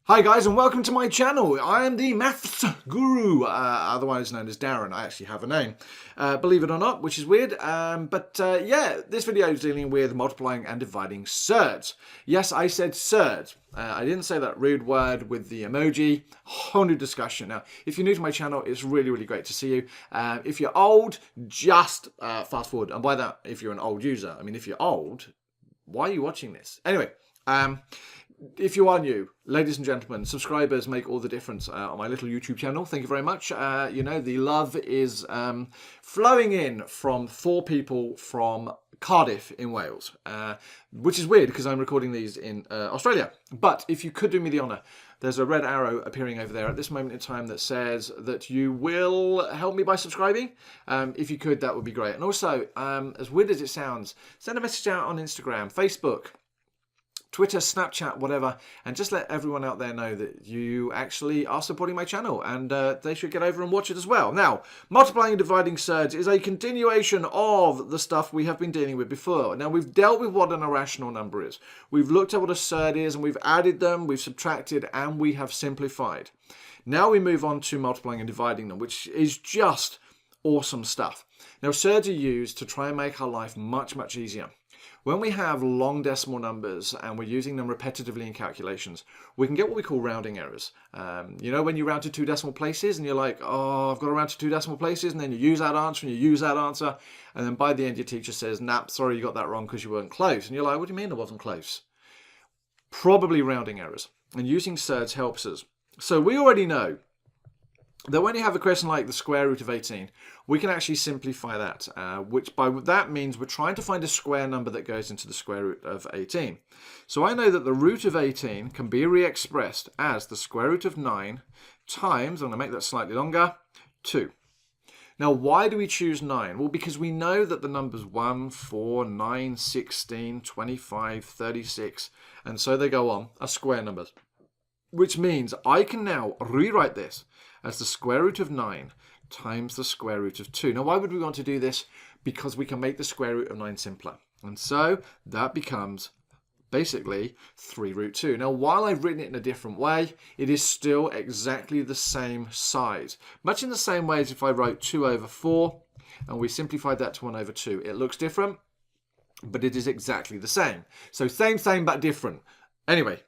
Hi guys and welcome to my channel. I am the MaffsGuru, otherwise known as Darren. I actually have a name, believe it or not, which is weird. Yeah, this video is dealing with multiplying and dividing surds. Yes, I said surds. I didn't say that rude word with the emoji. Whole new discussion. Now, if you're new to my channel, it's really great to see you. If you're old, just fast forward. And by that, if you're an old user. I mean, if you're old, why are you watching this? Anyway, if you are new, ladies and gentlemen, subscribers make all the difference on my little YouTube channel. Thank you very much. You know, the love is flowing in from 4 people from Cardiff in Wales, which is weird because I'm recording these in Australia. But if you could do me the honour, there's a red arrow appearing over there at this moment in time that says that you will help me by subscribing. If you could, that would be great. And also, as weird as it sounds, send a message out on Instagram, Facebook, Twitter, Snapchat, whatever, and just let everyone out there know that you actually are supporting my channel, and they should get over and watch it as well. Now, multiplying and dividing surds is a continuation of the stuff we have been dealing with before. Now, we've dealt with what an irrational number is. We've looked at what a surd is, and we've added them, we've subtracted, and we have simplified. Now we move on to multiplying and dividing them, which is just awesome stuff. Now, surds are used to try and make our life much easier. When we have long decimal numbers and we're using them repetitively in calculations, we can get what we call rounding errors. You know, when you round to 2 decimal places and you're like, oh, I've got to round to 2 decimal places, and then you use that answer and you use that answer, and then by the end your teacher says, nah, sorry, you got that wrong because you weren't close. And you're like, what do you mean I wasn't close? Probably rounding errors. And using surds helps us. So we already know that when you have a question like the square root of 18, we can actually simplify that, which by that means we're trying to find a square number that goes into the square root of 18. So I know that the root of 18 can be re-expressed as the square root of 9 times, I'm going to make that slightly longer, 2. Now, why do we choose 9? Well, because we know that the numbers 1, 4, 9, 16, 25, 36, and so they go on, are square numbers. Which means I can now rewrite this as the square root of 9 times the square root of 2. Now, why would we want to do this? Because we can make the square root of 9 simpler. And so that becomes basically 3 root 2. Now, while I've written it in a different way, it is still exactly the same size. Much in the same way as if I wrote 2 over 4 and we simplified that to 1 over 2. It looks different, but it is exactly the same. So same, but different. Anyway,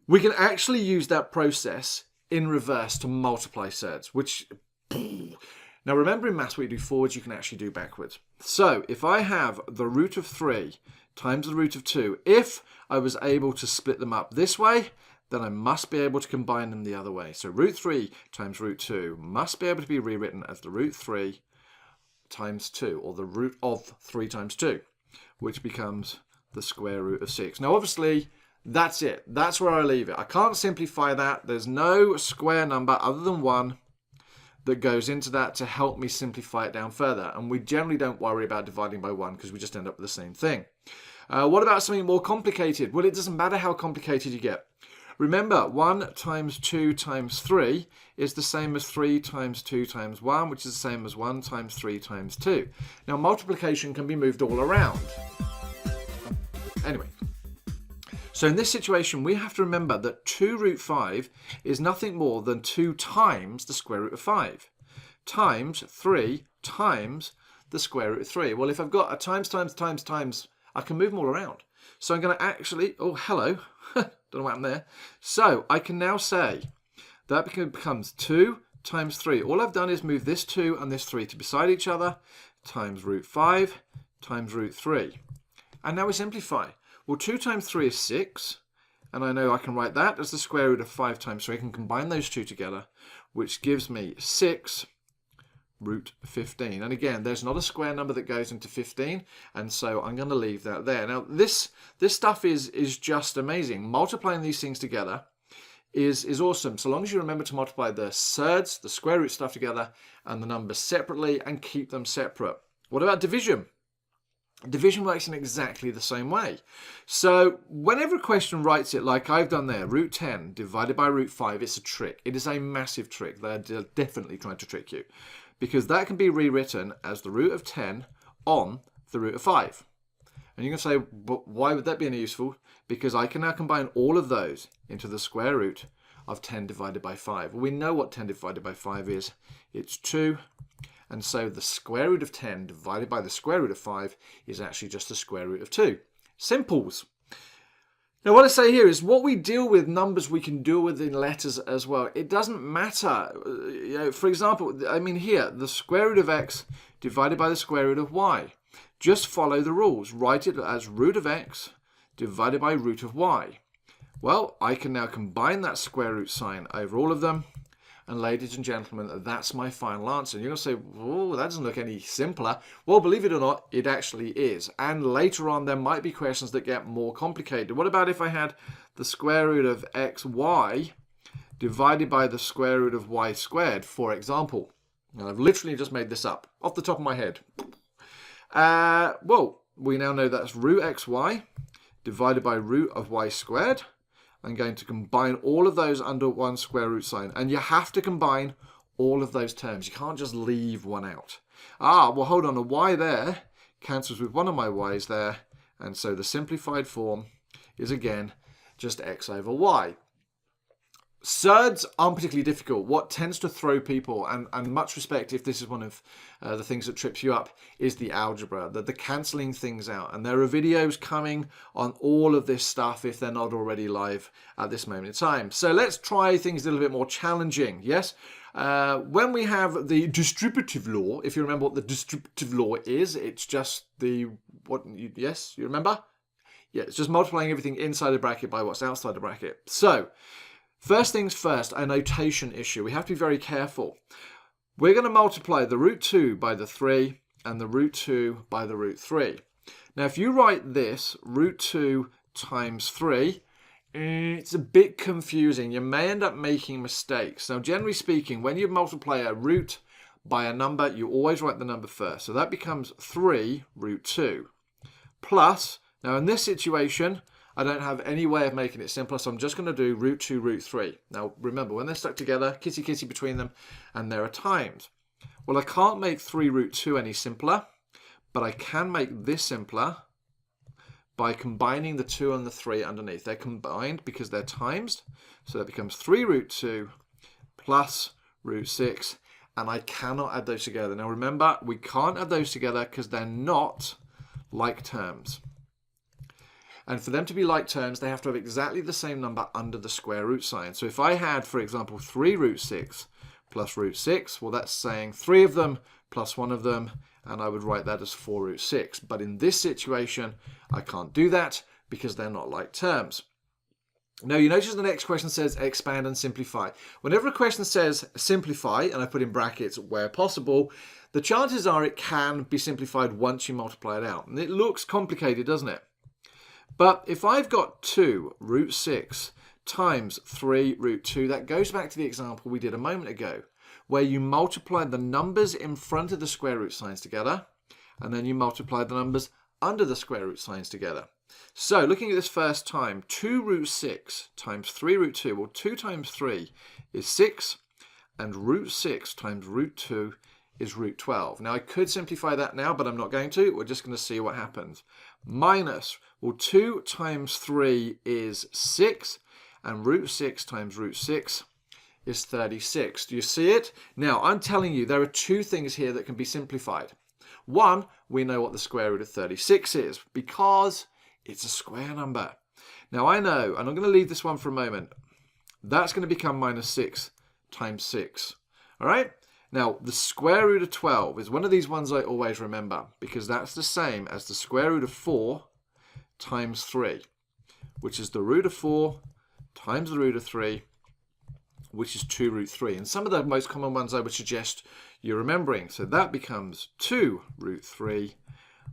we can actually use that process in reverse to multiply surds, which, now remember in maths what you do forwards, you can actually do backwards. So if I have the root of 3 times the root of 2, if I was able to split them up this way, then I must be able to combine them the other way. So root 3 times root 2 must be able to be rewritten as the root 3 times 2, or the root of 3 times 2, which becomes the square root of 6. Now obviously, that's it. That's where I leave it. I can't simplify that. There's no square number other than 1 that goes into that to help me simplify it down further. And we generally don't worry about dividing by 1 because we just end up with the same thing. What about something more complicated? Well, it doesn't matter how complicated you get. Remember, 1 times 2 times 3 is the same as 3 times 2 times 1, which is the same as 1 times 3 times 2. Now, multiplication can be moved all around. Anyway. So in this situation, we have to remember that 2 root 5 is nothing more than 2 times the square root of 5 times 3 times the square root of 3. Well, if I've got a times, I can move them all around. So I'm going to actually, oh, hello, don't know what happened there. So I can now say that becomes 2 times 3. All I've done is move this 2 and this 3 to beside each other, times root 5 times root 3. And now we simplify. Well, 2 times 3 is 6, and I know I can write that as the square root of 5 times 3. I can combine those two together, which gives me 6 root 15. And again, there's not a square number that goes into 15, and so I'm going to leave that there. Now, this stuff is just amazing. Multiplying these things together is awesome, so long as you remember to multiply the surds, the square root stuff together, and the numbers separately, and keep them separate. What about division? Division works in exactly the same way. So whenever a question writes it like I've done there, root 10 divided by root 5, it's a trick. It is a massive trick. They're definitely trying to trick you, because that can be rewritten as the root of 10 on the root of 5. And you can say, but why would that be any useful? Because I can now combine all of those into the square root of 10 divided by 5? Well, we know what 10 divided by 5 is. It's 2. And so the square root of 10 divided by the square root of 5 is actually just the square root of 2. Simples. Now what I say here is what we deal with, numbers we can deal with in letters as well. It doesn't matter. You know, for example, I mean here, the square root of x divided by the square root of y. Just follow the rules. Write it as root of x divided by root of y. Well, I can now combine that square root sign over all of them. And ladies and gentlemen, that's my final answer. And you're going to say, oh, that doesn't look any simpler. Well, believe it or not, it actually is. And later on, there might be questions that get more complicated. What about if I had the square root of xy divided by the square root of y squared, for example? And I've literally just made this up off the top of my head. Well, we now know that's root xy divided by root of y squared. I'm going to combine all of those under one square root sign. And you have to combine all of those terms. You can't just leave one out. Well, hold on. A y there cancels with one of my y's there. And so the simplified form is, again, just x over y. Surds aren't particularly difficult. What tends to throw people, and much respect if this is one of the things that trips you up, is the algebra, the cancelling things out. And there are videos coming on all of this stuff if they're not already live at this moment in time. So let's try things a little bit more challenging, yes? When we have the distributive law, if you remember what the distributive law is, it's just yes, you remember? Yeah, it's just multiplying everything inside the bracket by what's outside the bracket. So, first things first, a notation issue. We have to be very careful. We're going to multiply the root 2 by the 3 and the root 2 by the root 3. Now, if you write this, root 2 times 3, it's a bit confusing. You may end up making mistakes. Now, generally speaking, when you multiply a root by a number, you always write the number first. So that becomes 3 root 2 plus, now in this situation, I don't have any way of making it simpler, so I'm just going to do root 2, root 3. Now, remember, when they're stuck together, kissy-kissy between them, and there are times. Well, I can't make 3 root 2 any simpler, but I can make this simpler by combining the 2 and the 3 underneath. They're combined because they're times, so that becomes 3 root 2 plus root 6, and I cannot add those together. Now, remember, we can't add those together because they're not like terms. And for them to be like terms, they have to have exactly the same number under the square root sign. So if I had, for example, 3 root 6 plus root 6, well, that's saying 3 of them plus 1 of them, and I would write that as 4 root 6. But in this situation, I can't do that because they're not like terms. Now, you notice the next question says expand and simplify. Whenever a question says simplify, and I put in brackets where possible, the chances are it can be simplified once you multiply it out. And it looks complicated, doesn't it? But if I've got 2 root 6 times 3 root 2, that goes back to the example we did a moment ago, where you multiply the numbers in front of the square root signs together, and then you multiply the numbers under the square root signs together. So looking at this first time, 2 root 6 times 3 root 2, well, 2 times 3 is 6, and root 6 times root 2 is root 12. Now, I could simplify that now, but I'm not going to. We're just going to see what happens. Minus, well, 2 times 3 is 6, and root 6 times root 6 is 36. Do you see it? Now, I'm telling you, there are 2 things here that can be simplified. One, we know what the square root of 36 is, because it's a square number. Now, I know, and I'm going to leave this one for a moment, that's going to become minus 6 times 6. All right? Now, the square root of 12 is one of these ones I always remember, because that's the same as the square root of 4 times 3, which is the root of 4 times the root of 3, which is 2 root 3. And some of the most common ones I would suggest you're remembering. So that becomes 2 root 3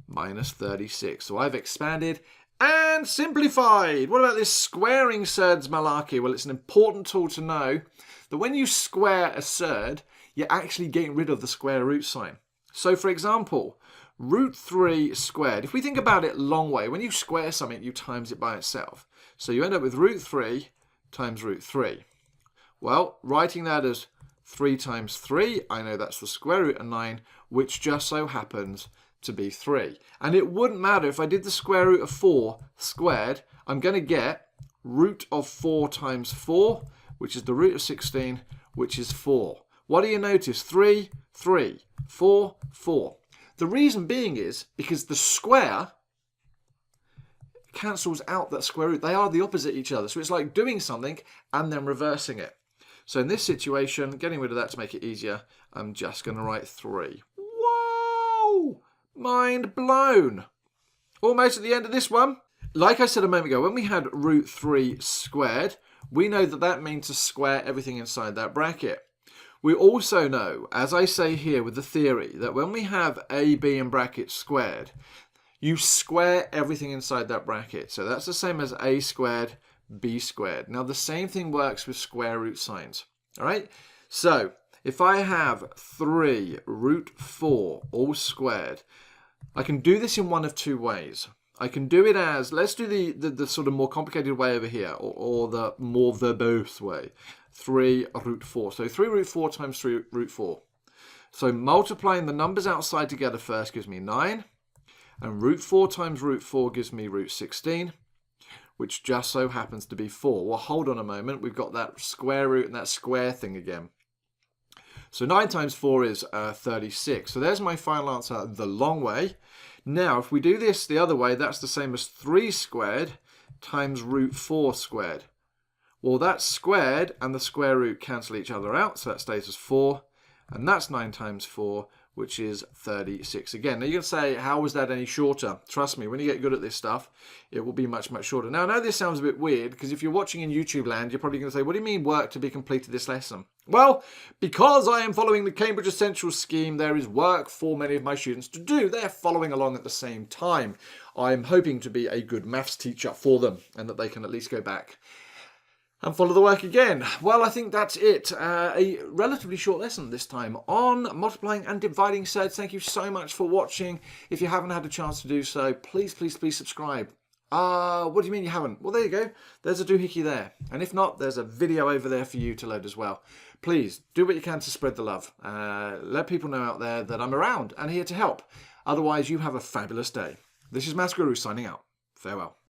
minus 36. So I've expanded and simplified. What about this squaring surds malarkey? Well, it's an important tool to know that when you square a surd, you're actually getting rid of the square root sign. So, for example, root 3 squared. If we think about it long way, when you square something, you times it by itself. So you end up with root 3 times root 3. Well, writing that as 3 times 3, I know that's the square root of 9, which just so happens to be 3. And it wouldn't matter if I did the square root of 4 squared, I'm going to get root of 4 times 4 which is the root of 16, which is 4. What do you notice? 3, 3, 4, 4. The reason being is because the square cancels out that square root. They are the opposite each other. So it's like doing something and then reversing it. So in this situation, getting rid of that to make it easier, I'm just going to write 3. Whoa! Mind blown. Almost at the end of this one. Like I said a moment ago, when we had root 3 squared, we know that that means to square everything inside that bracket. We also know, as I say here with the theory, that when we have a, b in brackets squared, you square everything inside that bracket. So that's the same as a squared, b squared. Now the same thing works with square root signs. All right? So if I have 3 root 4 all squared, I can do this in one of two ways. I can do it as, let's do the sort of more complicated way over here, or the more verbose way. 3 root 4. So 3 root 4 times 3 root 4. So multiplying the numbers outside together first gives me 9. And root 4 times root 4 gives me root 16, which just so happens to be 4. Well, hold on a moment. We've got that square root and that square thing again. So 9 times 4 is 36. So there's my final answer the long way. Now, if we do this the other way, that's the same as 3 squared times root 4 squared. Well, that's squared and the square root cancel each other out, so that stays as 4. And that's 9 times 4, which is 36 again. Now, you're going to say, how was that any shorter? Trust me, when you get good at this stuff, it will be much, much shorter. Now, I know this sounds a bit weird, because if you're watching in YouTube land, you're probably going to say, what do you mean work to be completed this lesson? Well, because I am following the Cambridge Essentials scheme, there is work for many of my students to do. They're following along at the same time. I'm hoping to be a good maths teacher for them, and that they can at least go back and follow the work again. Well, I think that's it. A relatively short lesson this time on multiplying and dividing surds. Thank you so much for watching. If you haven't had a chance to do so, please, please, please subscribe. What do you mean you haven't? Well, there you go. There's a doohickey there. And if not, there's a video over there for you to load as well. Please, do what you can to spread the love. Let people know out there that I'm around and here to help. Otherwise, you have a fabulous day. This is MaffsGuru signing out. Farewell.